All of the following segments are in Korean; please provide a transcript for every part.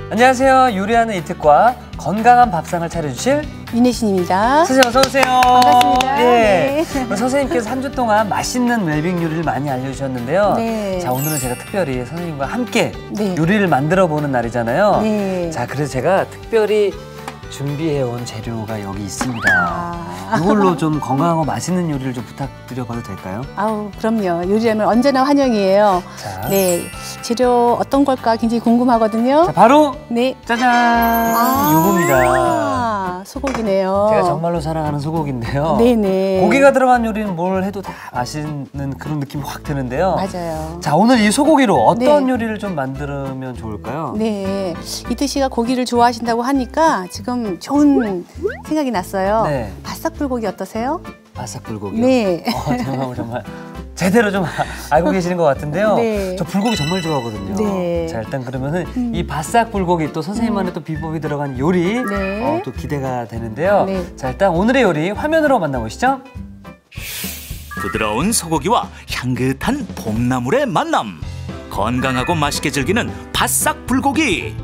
안녕하세요. 요리하는 이특과 건강한 밥상을 차려주실 윤혜신입니다. 선생님 어서 오세요. 반갑습니다. 예. 네. 선생님께서 한 주 동안 맛있는 웰빙 요리를 많이 알려주셨는데요. 네. 자, 오늘은 제가 특별히 선생님과 함께 네. 요리를 만들어 보는 날이잖아요. 네. 자, 그래서 제가 특별히 준비해온 재료가 여기 있습니다. 이걸로 좀 건강하고 맛있는 요리를 좀 부탁드려봐도 될까요? 아우, 그럼요. 요리라면 언제나 환영이에요. 자. 네, 재료 어떤 걸까 굉장히 궁금하거든요. 자, 바로 네. 짜잔! 요겁니다. 소고기네요. 제가 정말로 사랑하는 소고기인데요. 네네. 고기가 들어간 요리는 뭘 해도 다 맛있는 그런 느낌이 확 드는데요. 맞아요. 자, 오늘 이 소고기로 어떤 네. 요리를 좀 만들면 좋을까요? 네, 이특 씨가 고기를 좋아하신다고 하니까 지금 좋은 생각이 났어요. 네. 바싹불고기 어떠세요? 바싹불고기요? 네. 정말 제대로 좀 알고 계시는 것 같은데요. 네. 저 불고기 정말 좋아하거든요. 네. 자, 일단 그러면은 이 바싹불고기 또 선생님만의 또 비법이 들어간 요리 네. 또 기대가 되는데요. 네. 자, 일단 오늘의 요리 화면으로 만나보시죠. 부드러운 소고기와 향긋한 봄나물의 만남. 건강하고 맛있게 즐기는 바싹 불고기.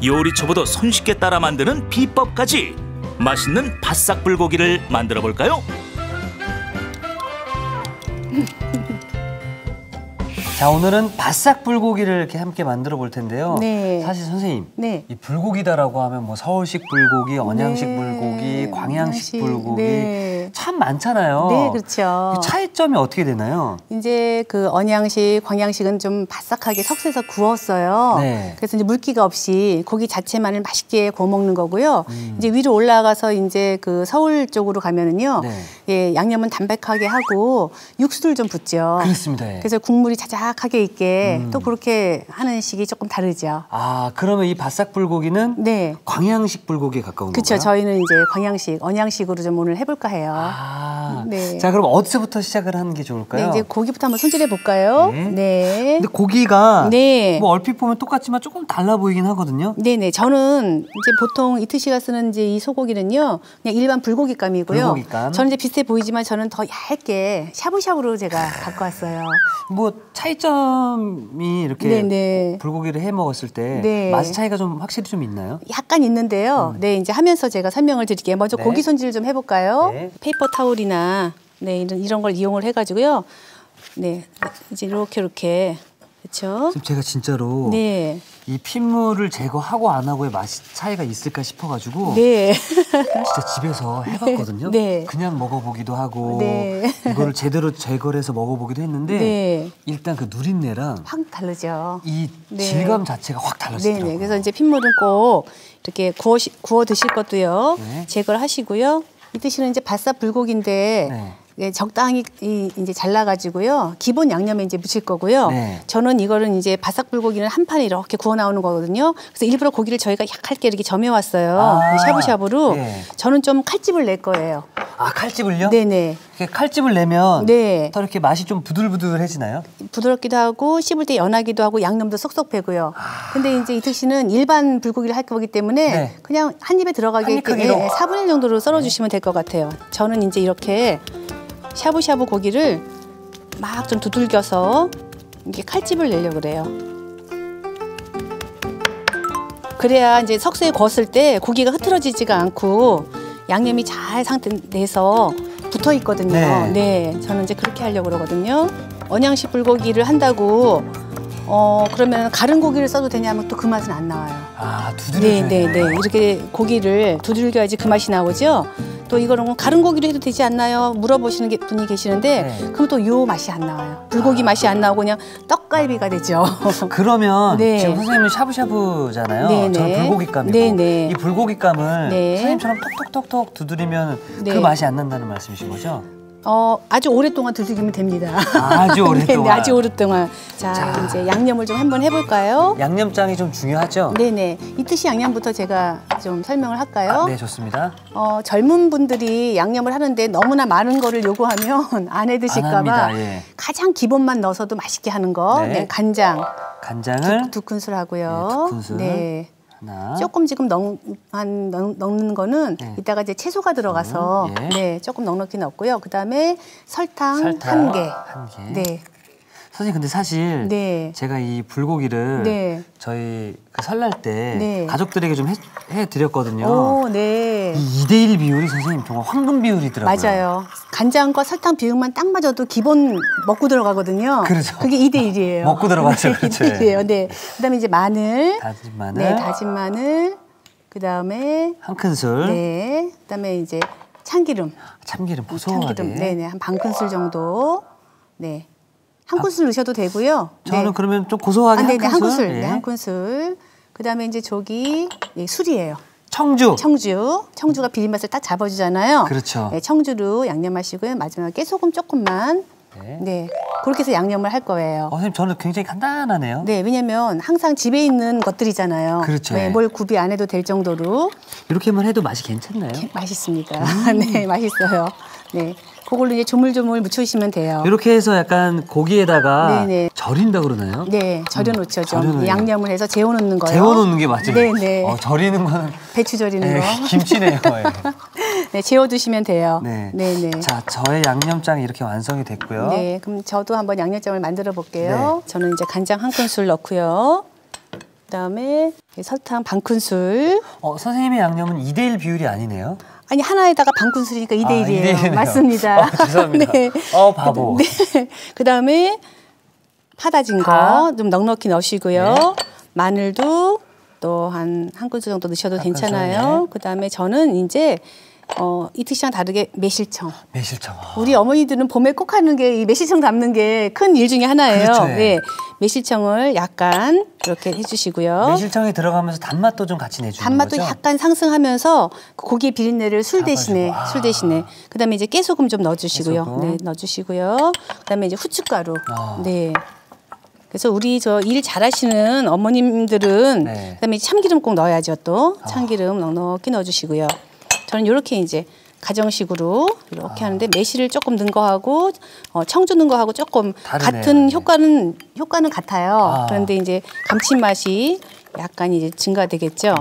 요리 초보도 손쉽게 따라 만드는 비법까지. 맛있는 바싹 불고기를 만들어 볼까요? 자, 오늘은 바싹 불고기를 이렇게 함께 만들어 볼 텐데요. 네. 사실 선생님, 네. 이 불고기다라고 하면 뭐 서울식 불고기, 언양식 네. 불고기, 광양식 불고기 네. 참 많잖아요. 네, 그렇죠. 그 차이점이 어떻게 되나요? 이제 그 언양식, 광양식은 좀 바싹하게 석쇠에서 구웠어요. 네. 그래서 이제 물기가 없이 고기 자체만을 맛있게 구워 먹는 거고요. 이제 위로 올라가서 이제 그 서울 쪽으로 가면은요. 네. 예, 양념은 담백하게 하고 육수를 좀 붓죠. 그렇습니다. 예. 그래서 국물이 자작하게 있게 또 그렇게 하는 식이 조금 다르죠. 아, 그러면 이 바싹 불고기는 네. 광양식 불고기에 가까운 그렇죠. 건가요? 저희는 이제 광양식, 언양식으로 좀 오늘 해볼까 해요. 아, 네. 자, 그럼 어디서부터 시작을 하는 게 좋을까요? 네, 이제 고기부터 한번 손질해 볼까요? 네. 네. 근데 고기가 네. 뭐 얼핏 보면 똑같지만 조금 달라 보이긴 하거든요. 네네. 저는 이제 보통 이특 씨가 쓰는 이제 이 소고기는요, 그냥 일반 불고기감이고요. 불고기감. 저는 이제 비슷해 보이지만 저는 더 얇게 샤브샤브로 제가 갖고 왔어요. 뭐 차이점이 이렇게 네네. 불고기를 해 먹었을 때 네. 맛 차이가 좀 확실히 좀 있나요? 약간 있는데요. 네, 이제 하면서 제가 설명을 드릴게요. 먼저 네. 고기 손질 좀 해볼까요? 네. 페이퍼 타올이나 네 이런 걸 이용을 해가지고요. 네, 이제 이렇게 그렇죠? 지금 제가 진짜로 네, 이 핏물을 제거하고 안 하고의 맛 차이가 있을까 싶어가지고 네. 진짜 집에서 해봤거든요. 네. 그냥 먹어보기도 하고 네. 이거를 제대로 제거를 해서 먹어보기도 했는데 네. 일단 그 누린내랑 확 다르죠. 이 네. 질감 자체가 확 달라지더라고요. 네네. 그래서 이제 핏물은 꼭 이렇게 구워 드실 것도요. 네. 제거를 하시고요. 이 드시는 이제 바싹 불고기인데 네. 예, 적당히 이제 잘라가지고요. 기본 양념에 이제 묻힐 거고요. 네. 저는 이거는 이제 바싹 불고기는 한 판에 이렇게 구워 나오는 거거든요. 그래서 일부러 고기를 저희가 약하게 이렇게 점여왔어요. 아. 샤브샤브로. 네. 저는 좀 칼집을 낼 거예요. 아, 칼집을요? 네네. 이렇게 칼집을 내면 네. 더 이렇게 맛이 좀 부들부들해지나요? 부드럽기도 하고 씹을 때 연하기도 하고 양념도 쏙쏙 배고요. 근데 이제 이특 씨는 일반 불고기를 할 거기 때문에 네. 그냥 한 입에 들어가게 한입 크기로? 4분의 1 정도로 썰어주시면 될 것 같아요. 저는 이제 이렇게 샤브샤브 고기를 막 좀 두들겨서 이렇게 칼집을 내려고 그래요. 그래야 이제 석쇠에 구웠을 때 고기가 흐트러지지가 않고 양념이 잘 내서 붙어 있거든요. 네. 네, 저는 이제 그렇게 하려고 그러거든요. 언양식 불고기를 한다고 그러면 가른 고기를 써도 되냐면 또 그 맛은 안 나와요. 아, 두드려줘야 네. 이렇게 고기를 두들겨야지 그 맛이 나오죠. 또 이거는 가른 고기로 해도 되지 않나요? 물어보시는 분이 계시는데 네. 그럼 또 요 맛이 안 나와요. 불고기 맛이 안 나오고 그냥 떡갈비가 되죠. 그러면 네. 지금 선생님은 샤브샤브잖아요. 네네. 저는 불고기감이고 네네. 이 불고기감을 네. 선생님처럼 톡톡톡톡 두드리면 네. 그 맛이 안 난다는 말씀이신 거죠? 아주 오랫동안 두들기면 됩니다. 아주 오랫동안. 네, 아주 오랫동안. 자, 자. 이제 양념을 좀 한번 해볼까요? 양념장이 좀 중요하죠? 네네. 이특 씨 양념부터 제가 좀 설명을 할까요? 아, 네, 좋습니다. 젊은 분들이 양념을 하는데 너무나 많은 거를 요구하면 안 해 드실까 안 봐 합니다, 예. 가장 기본만 넣어서도 맛있게 하는 거. 네. 네, 간장 간장을 두 큰술 하고요. 네, 두 큰술. 네. 하나. 조금 지금 넣는 거는 네. 이따가 이제 채소가 들어가서 예. 네, 조금 넉넉히 넣고요. 그다음에 설탕 한 개. 한 개. 네. 선생님 근데 사실 네. 제가 이 불고기를 네. 저희 그 설날 때 네. 가족들에게 좀 해드렸거든요. 오, 네. 이 2대1 비율이 선생님 정말 황금 비율이더라고요. 맞아요. 간장과 설탕 비율만 딱 맞아도 기본 먹고 들어가거든요. 그렇죠. 그게 2대1이에요. 먹고 들어가죠. 그렇죠. 2대1이에요. 네. 그다음에 이제 마늘. 다진 마늘. 네, 다진 마늘. 그다음에 한 큰술. 네. 그다음에 이제 참기름. 참기름 고소하게. 참기름. 네, 네. 한 반 큰술 정도. 네. 한 큰술 넣으셔도 되고요. 저는 네. 그러면 좀 고소하게 네, 네, 한 큰술. 예. 네, 한 큰술. 그다음에 이제 저기 네, 술이에요. 청주. 청주가 비린맛을 딱 잡아주잖아요. 그렇죠. 네, 청주로 양념하시고요. 마지막에 깨소금 조금만. 네. 네, 그렇게 해서 양념을 할 거예요. 선생님 저는 굉장히 간단하네요. 네, 왜냐면 항상 집에 있는 것들이잖아요. 그렇죠. 네, 뭘 구비 안 해도 될 정도로 이렇게만 해도 맛이 괜찮나요? 맛있습니다. 네, 맛있어요. 네, 그걸로 이제 조물조물 묻혀주시면 돼요. 이렇게 해서 약간 고기에다가 네네. 절인다 그러나요? 네, 절여놓죠. 좀 절여놓어요. 양념을 해서 재워놓는 거요. 재워놓는 게 맞아요. 네, 네. 절이는 거는 배추 절이는 거. 김치네요. 예. 네, 재워두시면 돼요. 네. 네, 네. 자, 저의 양념장이 이렇게 완성이 됐고요. 네, 그럼 저도 한번 양념장을 만들어 볼게요. 네. 저는 이제 간장 한 큰술 넣고요. 그다음에 설탕 반 큰술. 선생님의 양념은 2대1 비율이 아니네요. 아니 하나에다가 반 큰술이니까 2대1이에요. 2대 1이네요. 맞습니다. 죄송합니다. 네. 바보. 네. 그다음에 파 다진 거 좀 넉넉히 넣으시고요. 네. 마늘도 또 한 큰술 정도 넣으셔도 한 괜찮아요. 큰술, 네. 그다음에 저는 이제 이특 씨랑 다르게 매실청. 매실청. 우리 어머니들은 봄에 꼭 하는 게 이 매실청 담는 게 큰 일 중에 하나예요. 그렇죠, 예. 네, 매실청을 약간 이렇게 해주시고요. 매실청이 들어가면서 단맛도 좀 같이 내주는 단맛도 거죠? 약간 상승하면서 그 고기의 비린내를 술 대신에 잡아주고. 술 대신에 그다음에 이제 깨소금 좀 넣어주시고요. 깨소금. 네, 넣어주시고요. 그다음에 이제 후춧가루. 아. 네. 그래서 우리 저 일 잘하시는 어머님들은 네. 그다음에 참기름 꼭 넣어야죠. 또 참기름 넉넉히 넣어주시고요. 저는 이렇게 이제 가정식으로 이렇게 하는데 매실을 조금 넣은 거하고 청주 넣은 거하고 조금 다르네요. 같은 네. 효과는 같아요. 그런데 이제 감칠맛이 약간 이제 증가되겠죠.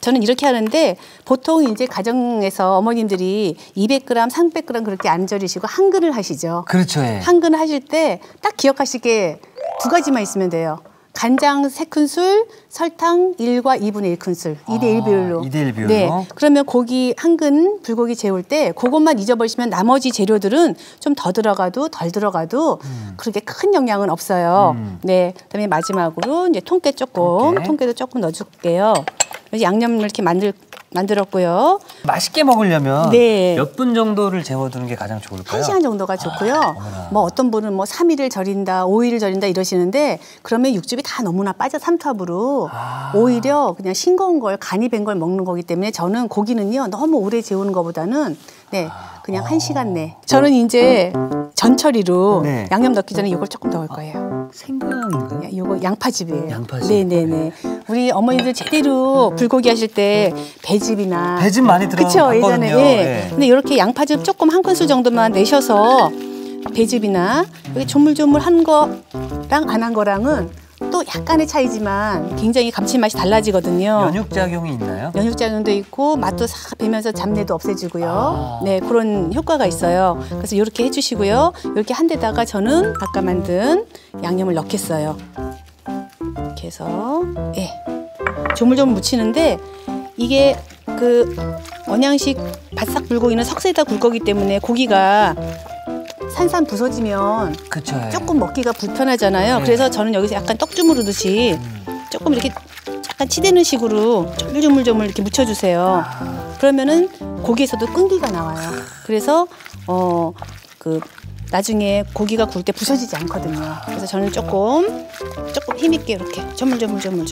저는 이렇게 하는데 보통 이제 가정에서 어머님들이 200g, 300g 그렇게 안 절이시고 한 근을 하시죠. 그렇죠. 예. 한 근 하실 때 딱 기억하실 게 두 가지만 있으면 돼요. 간장 3큰술, 설탕 1과 2분의 1 큰술, 2대1 비율로. 2대1 비율로. 네. 그러면 고기 한 근 불고기 재울 때 그것만 잊어버리시면 나머지 재료들은 좀 더 들어가도 덜 들어가도 그렇게 큰 영향은 없어요. 네. 그다음에 마지막으로 이제 통깨 조금, 통깨. 통깨도 조금 넣어줄게요. 그래서 양념을 이렇게 만들었고요. 맛있게 먹으려면 네. 몇 분 정도를 재워두는 게 가장 좋을까요? 1시간 정도가 좋고요. 어머나. 뭐 어떤 분은 뭐 3일을 절인다, 5일을 절인다 이러시는데 그러면 육즙이 다 너무나 빠져 삼투압으로 오히려 그냥 싱거운 걸 간이 밴 걸 먹는 거기 때문에 저는 고기는요 너무 오래 재우는 것보다는 네 그냥 1시간 내. 저는 이제 전처리로 네. 양념 넣기 전에 이걸 조금 넣을 거예요. 생강인가요? 이거 양파즙이에요. 양파즙. 네네네. 우리 어머니들 제대로 불고기 하실 때 배즙이나 배즙 많이 그쵸 들어갔거든요. 예전에. 예. 네. 근데 이렇게 양파즙 조금 한 큰술 정도만 내셔서 배즙이나 여기 조물조물한 거랑 안 한 거랑은 또 약간의 차이지만 굉장히 감칠맛이 달라지거든요. 연육작용이 있나요? 연육작용도 있고 맛도 싹 배면서 잡내도 없애주고요. 네 그런 효과가 있어요. 그래서 이렇게 해주시고요. 이렇게 한 데다가 저는 아까 만든 양념을 넣겠어요. 이렇게 해서 예 조물조물 묻히는데 이게 그 언양식 바싹 불고기는 석쇠에다 굴 거기 때문에 고기가 산산 부서지면 그쵸. 예. 조금 먹기가 불편하잖아요. 네. 그래서 저는 여기서 약간 떡 주무르듯이 조금 이렇게 약간 치대는 식으로 조물조물 이렇게 묻혀주세요. 그러면은 고기에서도 끈기가 나와요. 그래서 그 나중에 고기가 구울 때 부서지지 않거든요. 그래서 저는 조금 힘있게 이렇게 조물조물.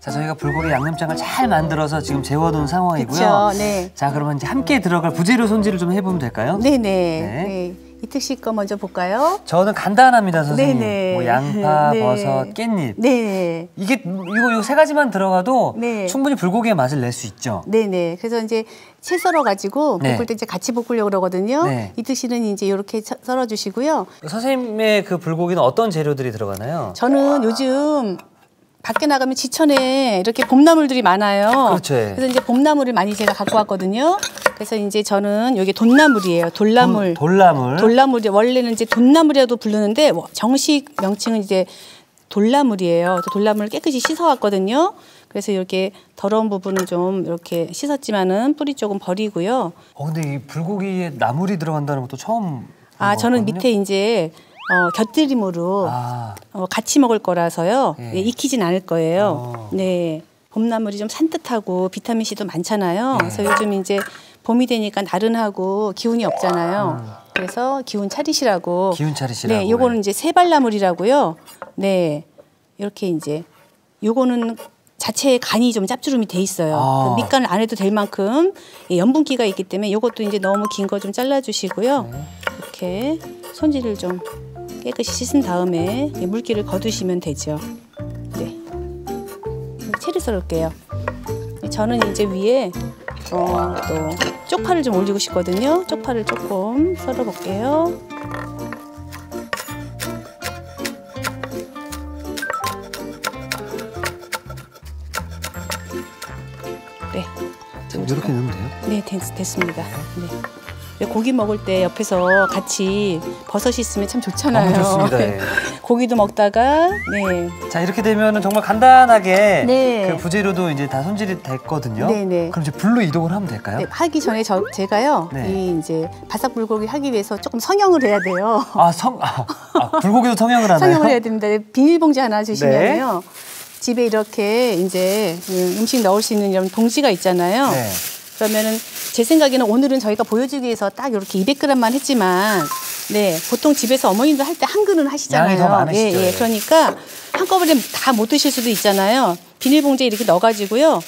자, 저희가 불고기 양념장을 잘 만들어서 지금 재워둔 상황이고요. 그렇죠. 네. 자, 그러면 이제 함께 들어갈 부재료 손질을 좀 해보면 될까요? 네네. 네. 네. 이특 씨 거 먼저 볼까요? 저는 간단합니다, 선생님. 네네. 뭐 양파, 네. 버섯, 깻잎. 네. 이거 세 가지만 들어가도 네. 충분히 불고기의 맛을 낼 수 있죠. 네네. 그래서 이제 채 썰어 가지고 네. 볶을 때 이제 같이 볶으려고 그러거든요. 네. 이특 씨는 이제 이렇게 썰어 주시고요. 선생님의 그 불고기는 어떤 재료들이 들어가나요? 저는 요즘 밖에 나가면 지천에 이렇게 봄나물들이 많아요. 그렇죠. 그래서 이제 봄나물을 많이 제가 갖고 왔거든요. 그래서 이제 저는 여기 돈나물이에요. 돌나물. 돌나물이 원래는 이제 돈나물이라도 부르는데 정식 명칭은 이제 돌나물이에요. 그래서 돌나물을 깨끗이 씻어왔거든요. 그래서 이렇게 더러운 부분은 좀 이렇게 씻었지만은 뿌리 쪽은 버리고요. 근데 이 불고기에 나물이 들어간다는 것도 처음. 저는 밑에 이제 곁들임으로 같이 먹을 거라서요. 예. 네, 익히진 않을 거예요. 네, 봄나물이 좀 산뜻하고 비타민 C도 많잖아요. 그래서 요즘 이제 봄이 되니까 나른하고 기운이 없잖아요. 그래서 기운 차리시라고. 네, 요거는 이제 세발나물이라고요. 네, 이렇게 이제 요거는 자체에 간이 좀 짭주름이 돼 있어요. 밑간을 안 해도 될 만큼 염분기가 있기 때문에 이것도 이제 너무 긴 거 좀 잘라주시고요. 이렇게 손질을 좀 깨끗이 씻은 다음에 물기를 거두시면 되죠. 네, 채를 썰을게요. 저는 이제 위에 또 쪽파를 좀 올리고 싶거든요. 쪽파를 조금 썰어볼게요. 네. 이렇게 넣으면 돼요? 네, 됐습니다. 네. 고기 먹을 때 옆에서 같이 버섯이 있으면 참 좋잖아요. 너무 좋습니다. 네. 고기도 먹다가 네. 자, 이렇게 되면은 정말 간단하게 네. 그 부재료도 이제 다 손질이 됐거든요. 네네. 그럼 이제 불로 이동을 하면 될까요? 네, 하기 전에 제가요. 네. 이 이제 바삭 불고기 하기 위해서 조금 성형을 해야 돼요. 불고기도 성형을 하나요? 성형을 해야 됩니다. 비닐봉지 하나 주시면요. 집에 이렇게 이제 음식 넣을 수 있는 이런 봉지가 있잖아요. 네. 그러면은 제 생각에는 오늘은 저희가 보여주기 위해서 딱 이렇게 200g만 했지만, 네, 보통 집에서 어머님들 할 때 한 그릇 하시잖아요. 양이 더 많으시죠. 예. 그러니까 한꺼번에 다 못 드실 수도 있잖아요. 비닐봉지에 이렇게 넣어가지고요.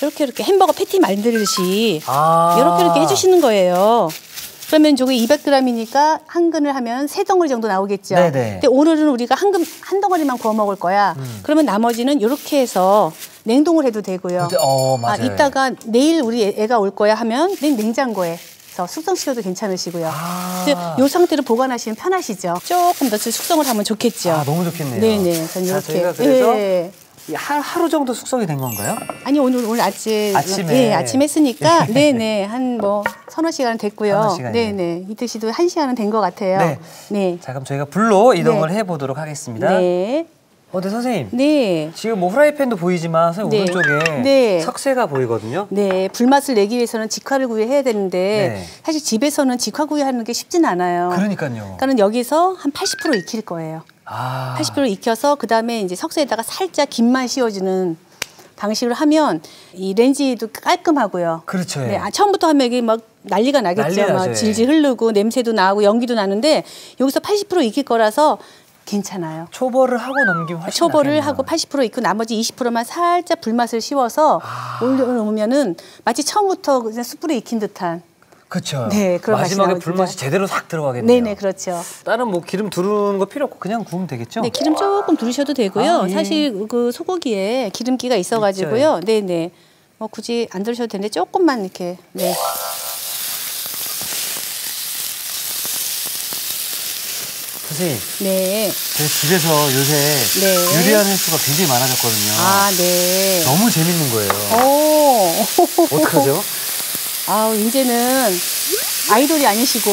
이렇게 햄버거 패티 만들듯이 이렇게 해주시는 거예요. 그러면 저게 200g이니까 한 근을 하면 3덩어리 정도 나오겠죠. 네네. 근데 오늘은 우리가 한 덩어리만 구워 먹을 거야. 그러면 나머지는 이렇게 해서 냉동을 해도 되고요. 맞아요. 이따가 내일 우리 애가 올 거야 하면 냉장고에 숙성시켜도 괜찮으시고요. 이 상태로 보관하시면 편하시죠. 조금 더 숙성을 하면 좋겠죠. 너무 좋겠네요. 네네. 전 이렇게. 저희가 그래서 하루 정도 숙성이 된 건가요? 아니 오늘 아침에 했으니까 네네 한 서너 시간 됐고요. 서너 시간이요. 네네. 이 뜻이도 1시간은 된 것 같아요. 네. 네. 자, 그럼 저희가 불로 이동을 해보도록 하겠습니다. 네. 네, 선생님. 네. 지금 후라이팬도 보이지만 선생님 오른쪽에 석쇠가 보이거든요. 네. 불맛을 내기 위해서는 직화를 구이해야 되는데 사실 집에서는 직화 구이하는 게 쉽진 않아요. 그러니까요. 그러니까 여기서 한 80% 익힐 거예요. 80% 익혀서 그다음에 이제 석쇠에다가 살짝 김만 씌워주는 방식으로 하면 이 렌지도 깔끔하고요. 그렇죠. 네, 처음부터 하면 이게 막 난리가 나겠죠. 막 질질 흐르고 냄새도 나고 연기도 나는데 여기서 80% 익힐 거라서 괜찮아요. 초벌을 하고 넘기면 훨씬 초벌을 하고 80% 익고 나머지 20%만 살짝 불맛을 씌워서 올려놓으면은 마치 처음부터 그냥 숯불에 익힌 듯한. 그렇죠. 네, 그런 마지막에 맛이 불맛이 제대로 싹 들어가겠네요. 네네, 그렇죠. 다른 기름 두르는 거 필요 없고 그냥 구우면 되겠죠? 네, 기름 조금 두르셔도 되고요. 사실 그 소고기에 기름기가 있어가지고요. 네네. 굳이 안 두르셔도 되는데 조금만 이렇게. 네. 선생님. 네. 제 집에서 요새 요리하는 횟수가 굉장히 많아졌거든요. 네. 너무 재밌는 거예요. 오. 어떡하죠? 이제는 아이돌이 아니시고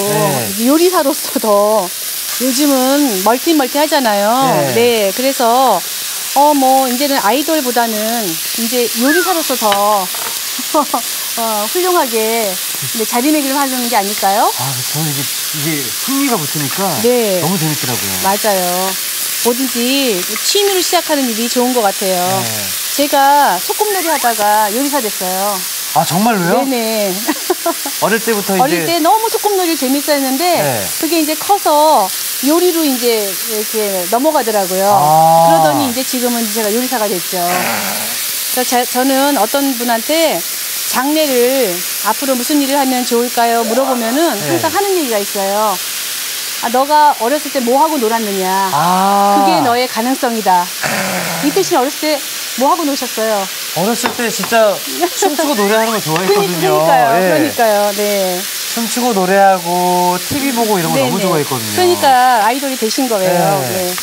요리사로서도 요즘은 멀티 하잖아요. 네. 그래서 이제는 아이돌보다는 이제 요리사로서 더 훌륭하게 자리매김을 하는 게 아닐까요? 저는 이게 흥미가 붙으니까 너무 재밌더라고요. 맞아요. 뭐든지 취미로 시작하는 일이 좋은 것 같아요. 제가 소꿉놀이 하다가 요리사 됐어요. 정말로요? 네네. 어릴 때부터 어릴 때 너무 소꿉놀이 재밌었는데 그게 이제 커서 요리로 이제 이렇게 넘어가더라고요. 그러더니 이제 지금은 제가 요리사가 됐죠. 그래서 저는 어떤 분한테 장래를 앞으로 무슨 일을 하면 좋을까요? 물어보면은 항상 하는 얘기가 있어요. 너가 어렸을 때 뭐 하고 놀았느냐. 그게 너의 가능성이다. 이태 씨는 어렸을 때 뭐 하고 노셨어요? 어렸을 때 진짜 춤추고 노래하는 거 좋아했거든요. 그러니까요. 네. 춤추고 노래하고 TV 보고 이런 거 너무 좋아했거든요. 그러니까 아이돌이 되신 거예요. 네.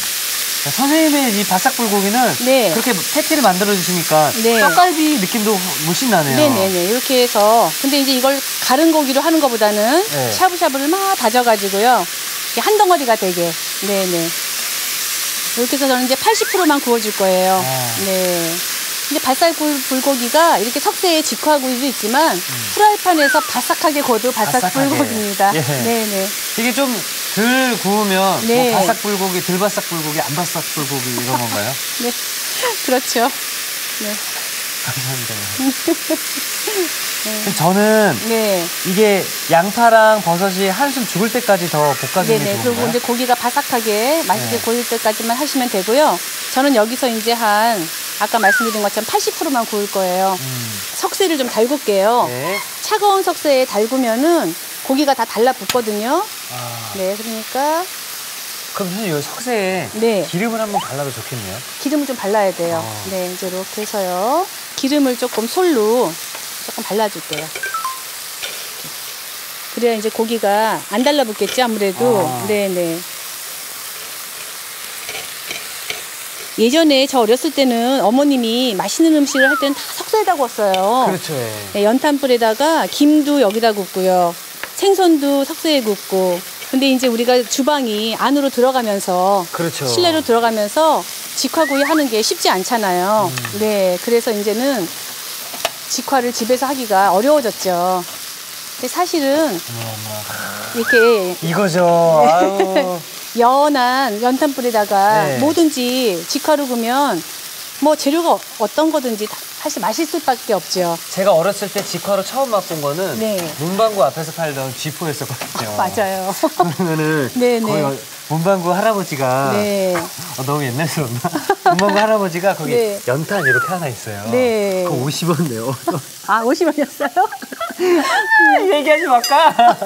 선생님의 이 바싹 불고기는 네. 그렇게 패티를 만들어 주시니까 네. 떡갈비 느낌도 훨씬 나네요. 네네네. 이렇게 해서 근데 이제 이걸 가른 고기로 하는 것보다는 네. 샤브샤브를 막 다져가지고요. 이렇게 한 덩어리가 되게. 네네. 이렇게 해서 저는 이제 80%만 구워줄 거예요. 네. 근데 바싹 불고기가 이렇게 석쇠에 직화구이도 있지만 프라이팬에서 바삭하게 구워도 바싹 바삭하게. 불고기입니다. 예. 네네. 이게 좀 덜 구우면 네. 뭐 바싹 불고기, 덜 바싹 불고기, 안 바싹 불고기 이런 건가요? 네. 그렇죠. 네. 감사합니다. 저는 네. 이게 양파랑 버섯이 한숨 죽을 때까지 더 볶아주는 게 네네. 좋은 그리고 건가요? 이제 고기가 바삭하게 맛있게 네. 구울 때까지만 하시면 되고요. 저는 여기서 이제 아까 말씀드린 것처럼 80%만 구울 거예요. 석쇠를 좀 달굴게요. 네. 차가운 석쇠에 달구면은 고기가 다 달라붙거든요. 아, 네, 그러니까 그럼 선생님 이 석쇠에 네. 기름을 한번 발라도 좋겠네요. 기름을 좀 발라야 돼요. 아. 네, 이제 이렇게 해서요. 기름을 조금 솔로 조금 발라줄게요. 그래야 이제 고기가 안 달라붙겠죠, 아무래도. 아. 네네. 예전에 저 어렸을 때는 어머님이 맛있는 음식을 할 때는 다 석쇠에다 구웠어요. 그렇죠. 예. 네, 연탄불에다가 김도 여기다 굽고요. 생선도 석쇠에 굽고. 근데 이제 우리가 주방이 안으로 들어가면서 그렇죠. 실내로 들어가면서 직화구이 하는 게 쉽지 않잖아요. 네, 그래서 이제는 직화를 집에서 하기가 어려워졌죠. 근데 사실은 이렇게 이거죠. 아유. 연한 연탄불에다가 네. 뭐든지 직화로 구면 뭐 재료가 어떤 거든지 다 사실 맛있을 밖에 없죠. 제가 어렸을 때 직화로 처음 맛본 거는 네. 문방구 앞에서 팔던 쥐포였었거든요. 맞아요. 그러면은 네네. 거기 문방구 할아버지가 네. 너무 옛날스럽나? 문방구 할아버지가 거기 네. 연탄 이렇게 하나 있어요. 네. 그거 50원 내요. 아, 50원이었어요? 얘기하지 말까?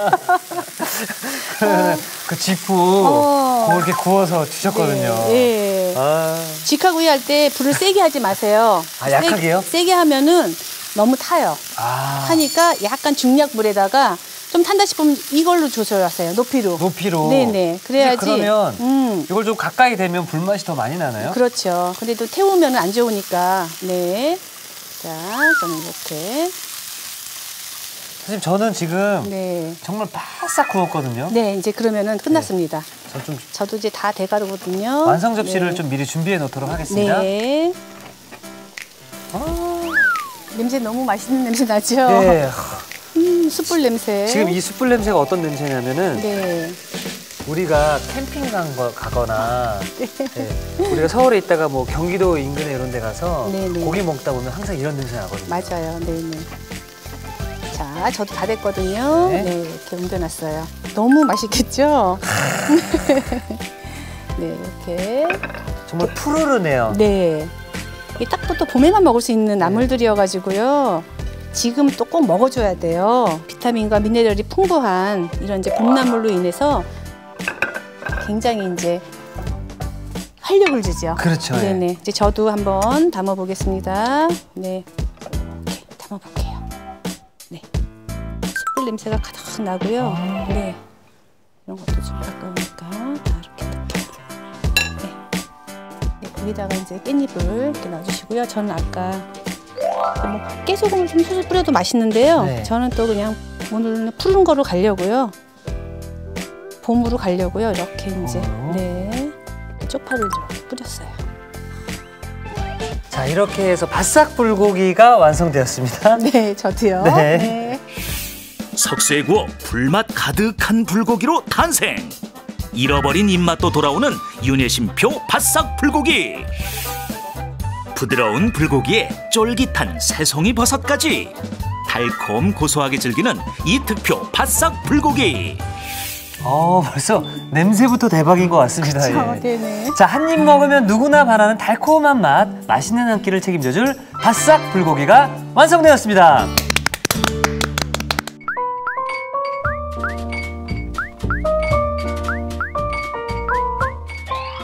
그 쥐포 그거 이렇게 구워서 주셨거든요. 네. 아, 직화구이 할 때 불을 세게 하지 마세요. 아, 약하게요? 세게 하면은 너무 타요. 아. 타니까 약간 중약불에다가 좀 탄다 싶으면 이걸로 조절하세요. 높이로. 높이로. 네네. 그래야지. 그러면 이걸 좀 가까이 대면 불맛이 더 많이 나나요? 그렇죠. 근데 또 태우면 안 좋으니까. 네. 자, 저는 이렇게. 선생님 저는 지금 네. 정말 바싹 구웠거든요. 네, 이제 그러면은 끝났습니다. 좀 저도 이제 다 돼가거든요. 완성 접시를 네. 좀 미리 준비해 놓도록 하겠습니다. 네. 냄새 너무 맛있는 냄새 나죠? 네. 숯불 냄새. 지금 이 숯불 냄새가 어떤 냄새냐면은 네. 우리가 캠핑 가거나 네. 우리가 서울에 있다가 뭐 경기도 인근에 이런 데 가서 네네. 고기 먹다 보면 항상 이런 냄새 나거든요. 맞아요. 네네. 자, 저도 다 됐거든요. 네. 네, 이렇게 옮겨놨어요. 너무 맛있겠죠? 네, 이렇게. 정말 푸르르네요. 네. 이 딱부터 봄에만 먹을 수 있는 나물들이어가지고요. 지금 또 꼭 먹어줘야 돼요. 비타민과 미네랄이 풍부한 이런 이제 봄나물로 인해서 굉장히 이제 활력을 주죠. 그렇죠. 네네. 예. 이제 저도 한번 담아보겠습니다. 네. 이렇게 담아볼게요. 네. 숯불 냄새가 가득 나고요. 네. 이런 것도 좀 아까우니까 다 이렇게 넣을게요. 네. 네. 여기다가 이제 깻잎을 이렇게 넣어주시고요. 저는 아까 뭐 깨소금을 좀 술술 뿌려도 맛있는데요. 네. 저는 또 그냥 오늘은 푸른 거로 가려고요. 봄으로 가려고요. 이렇게 이제 네 쪽파를 이렇게 뿌렸어요. 자, 이렇게 해서 바싹 불고기가 완성되었습니다. 네, 저도요. 네. 네. 석쇠에 구워 불맛 가득한 불고기로 탄생. 잃어버린 입맛도 돌아오는 윤혜심표 바싹 불고기. 부드러운 불고기에 쫄깃한 새송이 버섯까지 달콤 고소하게 즐기는 이 특표 바싹 불고기. 벌써 냄새부터 대박인 것 같습니다. 그렇죠. 예. 네네. 자, 한 입 먹으면 누구나 반하는 달콤한 맛, 맛있는 한 끼를 책임져줄 바싹 불고기가 완성되었습니다.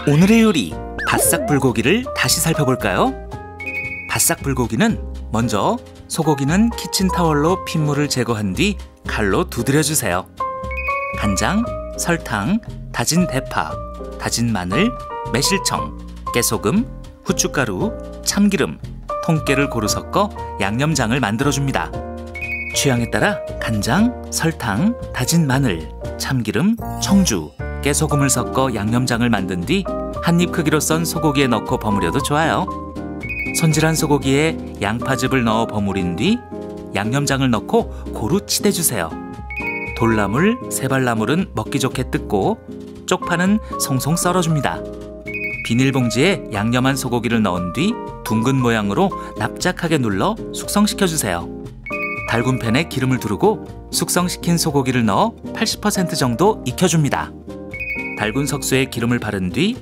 오늘의 요리 바싹 불고기를 다시 살펴볼까요? 바싹 불고기는 먼저 소고기는 키친타월로 핏물을 제거한 뒤 칼로 두드려 주세요. 간장, 설탕, 다진 대파, 다진 마늘, 매실청, 깨소금, 후춧가루, 참기름, 통깨를 고루 섞어 양념장을 만들어줍니다. 취향에 따라 간장, 설탕, 다진 마늘, 참기름, 청주, 깨소금을 섞어 양념장을 만든 뒤 한 입 크기로 썬 소고기에 넣고 버무려도 좋아요. 손질한 소고기에 양파즙을 넣어 버무린 뒤 양념장을 넣고 고루 치대주세요. 돌나물, 세발나물은 먹기 좋게 뜯고 쪽파는 송송 썰어줍니다. 비닐봉지에 양념한 소고기를 넣은 뒤 둥근 모양으로 납작하게 눌러 숙성시켜주세요. 달군 팬에 기름을 두르고 숙성시킨 소고기를 넣어 80% 정도 익혀줍니다. 달군 석쇠에 기름을 바른 뒤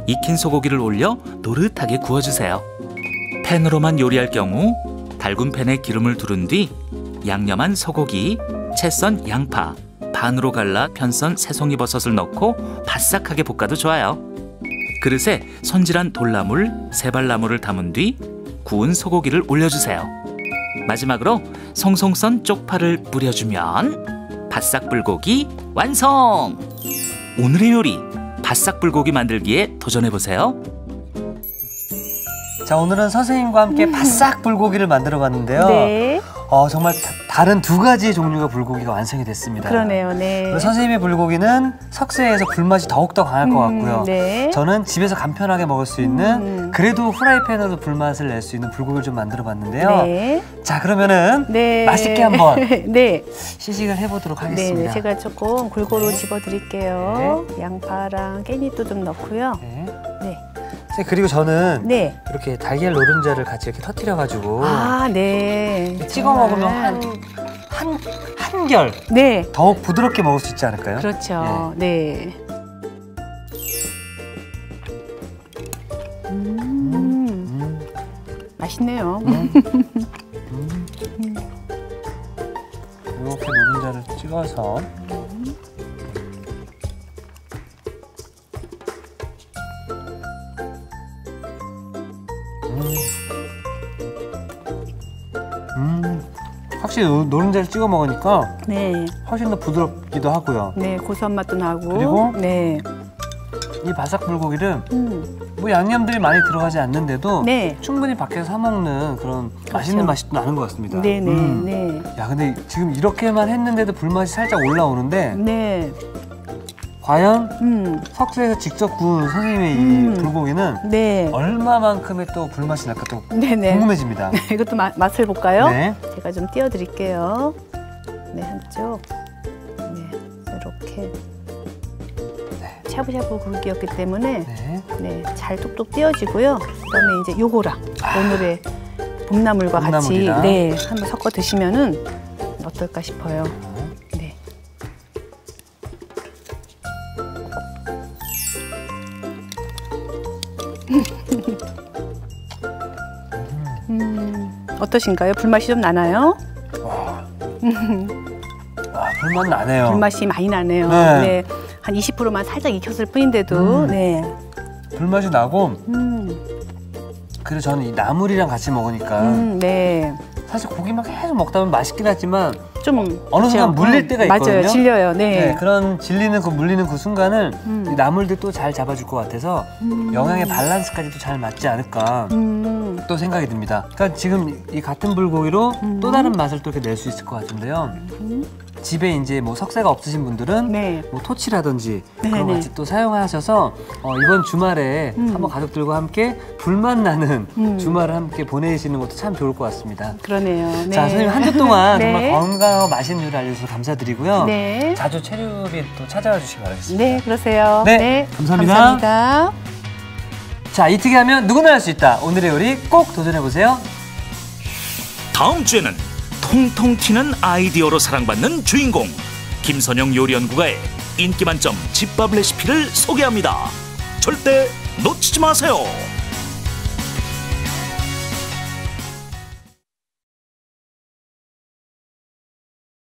익힌 소고기를 올려 노릇하게 구워주세요. 팬으로만 요리할 경우 달군 팬에 기름을 두른 뒤 양념한 소고기, 채 썬 양파, 반으로 갈라 편썬 새송이버섯을 넣고 바싹하게 볶아도 좋아요. 그릇에 손질한 돌나물, 세발나물을 담은 뒤 구운 소고기를 올려주세요. 마지막으로 송송 썬 쪽파를 뿌려주면 바싹불고기 완성! 오늘의 요리, 바싹불고기 만들기에 도전해보세요. 자, 오늘은 선생님과 함께 바싹 불고기를 만들어 봤는데요. 네. 정말 다른 두 가지의 종류가 불고기가 완성이 됐습니다. 그러네요. 네. 선생님의 불고기는 석쇠에서 불맛이 더욱더 강할 것 같고요. 네. 저는 집에서 간편하게 먹을 수 있는 그래도 후라이팬으로 불맛을 낼 수 있는 불고기를 좀 만들어 봤는데요. 네. 자, 그러면은 네. 맛있게 한번 네. 시식을 해보도록 네, 하겠습니다. 제가 조금 골고루 집어드릴게요. 양파랑 깻잎도 좀 넣고요. 네. 네. 선생님, 그리고 저는 네. 이렇게 달걀 노른자를 같이 이렇게 터뜨려가지고 아, 네. 찍어 먹으면 한결 네. 더욱 부드럽게 먹을 수 있지 않을까요? 그렇죠. 네. 맛있네요. 이렇게 노른자를 찍어서 확실히 노른자를 찍어 먹으니까 네. 훨씬 더 부드럽기도 하고요. 네, 고소한 맛도 나고. 그리고 네. 이 바삭 불고기를 뭐 양념들이 많이 들어가지 않는데도 네. 충분히 밖에서 사 먹는 그런 맛있는 맛이 또 나는 것 같습니다. 네네. 네. 야, 근데 지금 이렇게만 했는데도 불맛이 살짝 올라오는데 네. 과연 석쇠에서 직접 구운 선생님의 이 불고기는 네. 얼마만큼의 또 불맛이 날까 또 네네. 궁금해집니다. 이것도 맛을 볼까요? 네. 제가 좀 띄워드릴게요. 네, 한쪽. 네, 이렇게. 네. 샤브샤브 굵기였기 때문에 네. 네, 잘 톡톡 띄워지고요. 그다음에 이제 요거랑 오늘의 봄나물과 같이 봄나물이랑. 네, 한번 섞어 드시면은 어떨까 싶어요. 네. 어떠신가요? 불맛이 좀 나나요? 와, 불맛 나네요. 불맛이 많이 나네요. 네. 네. 한 20%만 살짝 익혔을 뿐인데도 네. 불맛이 나고 그리고 저는 이 나물이랑 같이 먹으니까 네. 사실 고기만 계속 먹다 보면 맛있긴 하지만 좀 어느 순간 그렇죠. 물릴 때가 있거든요. 맞아요. 질려요. 네. 네, 그런 물리는 그 순간을 이 나물들 또 잘 잡아줄 것 같아서 영양의 밸런스까지도 잘 맞지 않을까 또 생각이 듭니다. 그러니까 지금 이 같은 불고기로 또 다른 맛을 또 이렇게 낼 수 있을 것 같은데요. 집에 이제 뭐 석쇠가 없으신 분들은 네. 뭐 토치라든지 네, 그런 거 네. 같이 또 사용하셔서 이번 주말에 한번 가족들과 함께 불맛 나는 주말을 함께 보내시는 것도 참 좋을 것 같습니다. 그러네요. 네. 자, 선생님 한 주 동안 네. 정말 건강하고 맛있는 요리 알려주셔서 감사드리고요. 네. 자주 체류비 또 찾아와 주시기 바라겠습니다. 네, 그러세요. 네, 감사합니다. 감사합니다. 자, 이특이 하면 누구나 할 수 있다. 오늘의 요리 꼭 도전해보세요. 다음 주에는 통통 튀는 아이디어로 사랑받는 주인공 김선영 요리연구가의 인기 만점 집밥 레시피를 소개합니다. 절대 놓치지 마세요.